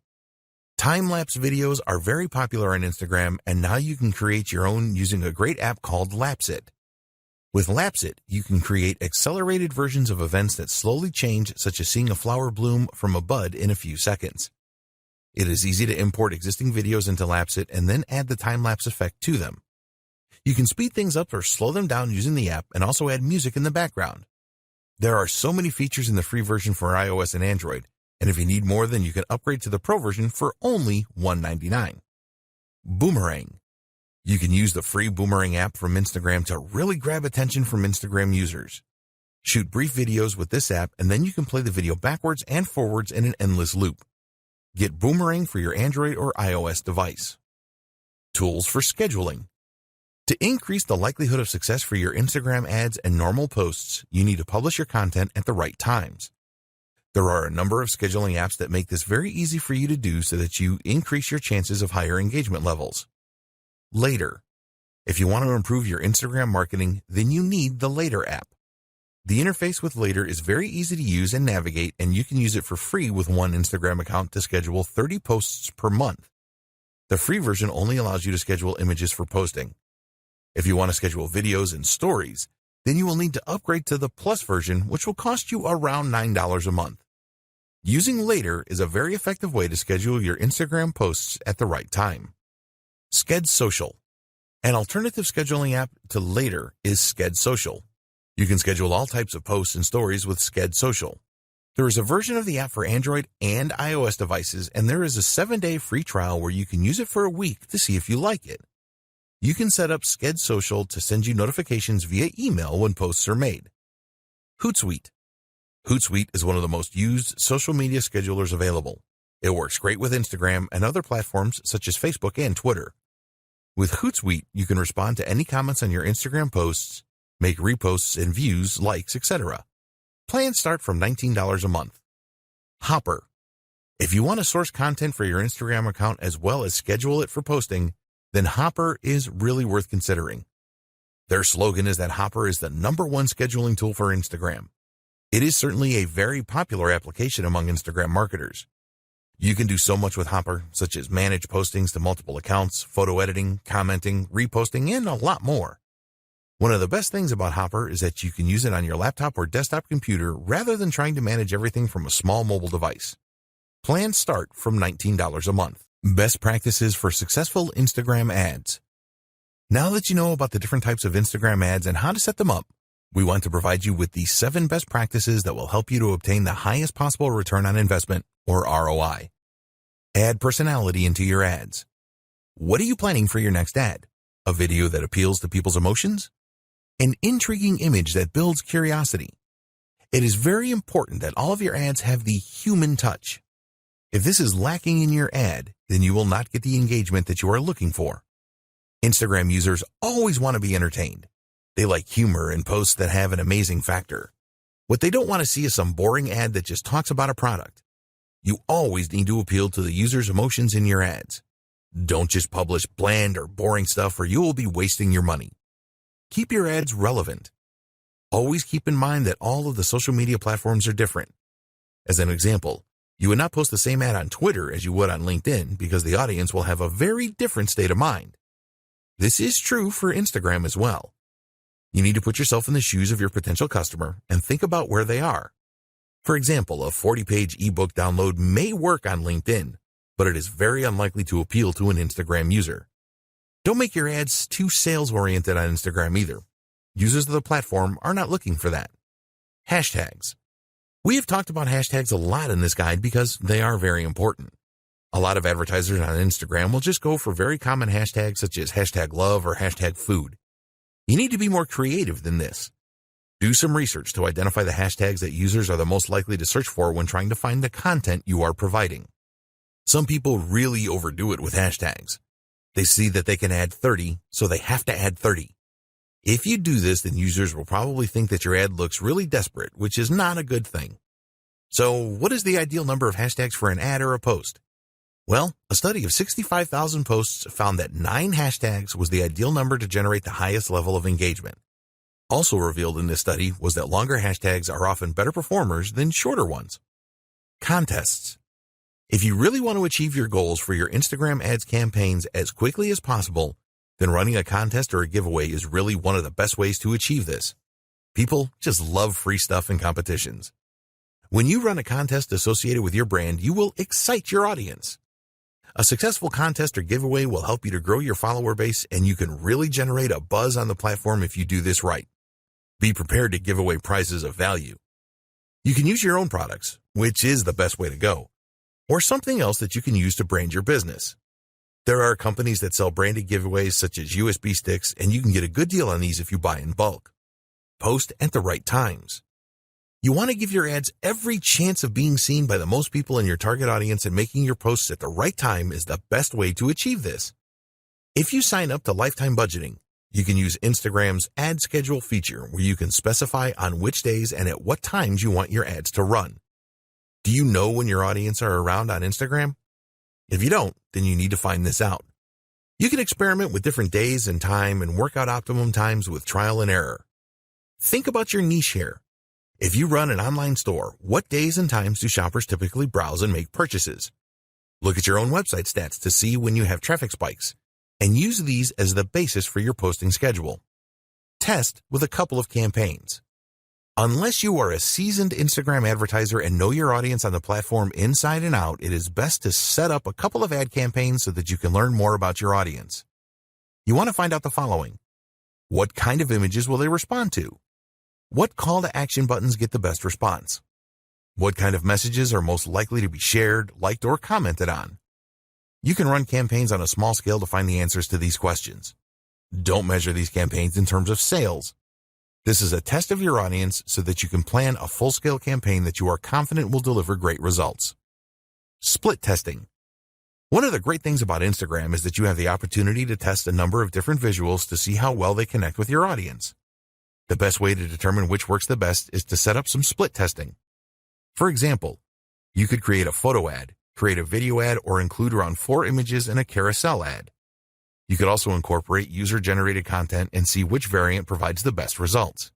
Time-lapse videos are very popular on Instagram, and now you can create your own using a great app called Lapsit. With Lapsit, you can create accelerated versions of events that slowly change, such as seeing a flower bloom from a bud in a few seconds. It is easy to import existing videos into Lapsit and then add the time-lapse effect to them. You can speed things up or slow them down using the app and also add music in the background. There are so many features in the free version for iOS and Android, and if you need more, then you can upgrade to the Pro version for only $1.99. Boomerang. You can use the free Boomerang app from Instagram to really grab attention from Instagram users. Shoot brief videos with this app, and then you can play the video backwards and forwards in an endless loop. Get Boomerang for your Android or iOS device. Tools for scheduling. To increase the likelihood of success for your Instagram ads and normal posts, you need to publish your content at the right times. There are a number of scheduling apps that make this very easy for you to do so that you increase your chances of higher engagement levels. Later. If you want to improve your Instagram marketing, then you need the Later app. The interface with Later is very easy to use and navigate, and you can use it for free with one Instagram account to schedule 30 posts per month. The free version only allows you to schedule images for posting. If you want to schedule videos and stories, then you will need to upgrade to the Plus version, which will cost you around $9 a month. Using Later is a very effective way to schedule your Instagram posts at the right time. Sked Social. An alternative scheduling app to Later is Sked Social. You can schedule all types of posts and stories with Sked Social. There is a version of the app for Android and iOS devices, and there is a 7-day free trial where you can use it for a week to see if you like it. You can set up Sked Social to send you notifications via email when posts are made. Hootsuite. Hootsuite is one of the most used social media schedulers available. It works great with Instagram and other platforms such as Facebook and Twitter. With Hootsuite, you can respond to any comments on your Instagram posts, make reposts and views, likes, etc. Plans start from $19 a month. Hopper. If you want to source content for your Instagram account as well as schedule it for posting, then Hopper is really worth considering. Their slogan is that Hopper is the #1 scheduling tool for Instagram. It is certainly a very popular application among Instagram marketers. You can do so much with Hopper, such as manage postings to multiple accounts, photo editing, commenting, reposting, and a lot more. One of the best things about Hopper is that you can use it on your laptop or desktop computer rather than trying to manage everything from a small mobile device. Plans start from $19 a month. Best practices for successful Instagram ads. Now that you know about the different types of Instagram ads and how to set them up, We want to provide you with the 7 best practices that will help you to obtain the highest possible return on investment, or ROI. Add personality into your ads. What are you planning for your next ad? A video that appeals to people's emotions? An intriguing image that builds curiosity? It is very important that all of your ads have the human touch. If this is lacking in your ad, then you will not get the engagement that you are looking for. Instagram users always want to be entertained. They like humor and posts that have an amazing factor. What they don't want to see is some boring ad that just talks about a product. You always need to appeal to the user's emotions in your ads. Don't just publish bland or boring stuff, or you will be wasting your money. Keep your ads relevant. Always keep in mind that all of the social media platforms are different. As an example, you would not post the same ad on Twitter as you would on LinkedIn because the audience will have a very different state of mind. This is true for Instagram as well. You need to put yourself in the shoes of your potential customer and think about where they are. For example, a 40-page ebook download may work on LinkedIn, but it is very unlikely to appeal to an Instagram user. Don't make your ads too sales-oriented on Instagram either. Users of the platform are not looking for that. Hashtags. We have talked about hashtags a lot in this guide because they are very important. A lot of advertisers on Instagram will just go for very common hashtags such as #love or #food. You need to be more creative than this. Do some research to identify the hashtags that users are the most likely to search for when trying to find the content you are providing. Some people really overdo it with hashtags. They see that they can add 30, so they have to add 30. If you do this, then users will probably think that your ad looks really desperate, which is not a good thing. So, what is the ideal number of hashtags for an ad or a post? Well, a study of 65,000 posts found that 9 hashtags was the ideal number to generate the highest level of engagement. Also revealed in this study was that longer hashtags are often better performers than shorter ones. Contests. If you really want to achieve your goals for your Instagram ads campaigns as quickly as possible, then running a contest or a giveaway is really one of the best ways to achieve this. People just love free stuff and competitions. When you run a contest associated with your brand, you will excite your audience. A successful contest or giveaway will help you to grow your follower base, and you can really generate a buzz on the platform if you do this right. Be prepared to give away prizes of value. You can use your own products, which is the best way to go, or something else that you can use to brand your business. There are companies that sell branded giveaways such as USB sticks, and you can get a good deal on these if you buy in bulk. Post at the right times. You want to give your ads every chance of being seen by the most people in your target audience, and making your posts at the right time is the best way to achieve this. If you sign up to lifetime budgeting, you can use Instagram's ad schedule feature where you can specify on which days and at what times you want your ads to run. Do you know when your audience are around on Instagram? If you don't, then you need to find this out. You can experiment with different days and time and work out optimum times with trial and error. Think about your niche here. If you run an online store, what days and times do shoppers typically browse and make purchases? Look at your own website stats to see when you have traffic spikes, and use these as the basis for your posting schedule. Test with a couple of campaigns. Unless you are a seasoned Instagram advertiser and know your audience on the platform inside and out, it is best to set up a couple of ad campaigns so that you can learn more about your audience. You want to find out the following. What kind of images will they respond to? What call to action buttons get the best response? What kind of messages are most likely to be shared, liked, or commented on? You can run campaigns on a small scale to find the answers to these questions. Don't measure these campaigns in terms of sales. This is a test of your audience so that you can plan a full-scale campaign that you are confident will deliver great results. Split testing. One of the great things about Instagram is that you have the opportunity to test a number of different visuals to see how well they connect with your audience. The best way to determine which works the best is to set up some split testing. For example, you could create a photo ad, create a video ad, or include around 4 images in a carousel ad. You could also incorporate user-generated content and see which variant provides the best results.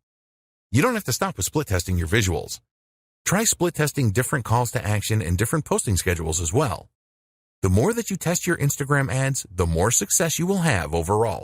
You don't have to stop with split testing your visuals. Try split testing different calls to action and different posting schedules as well. The more that you test your Instagram ads, the more success you will have overall.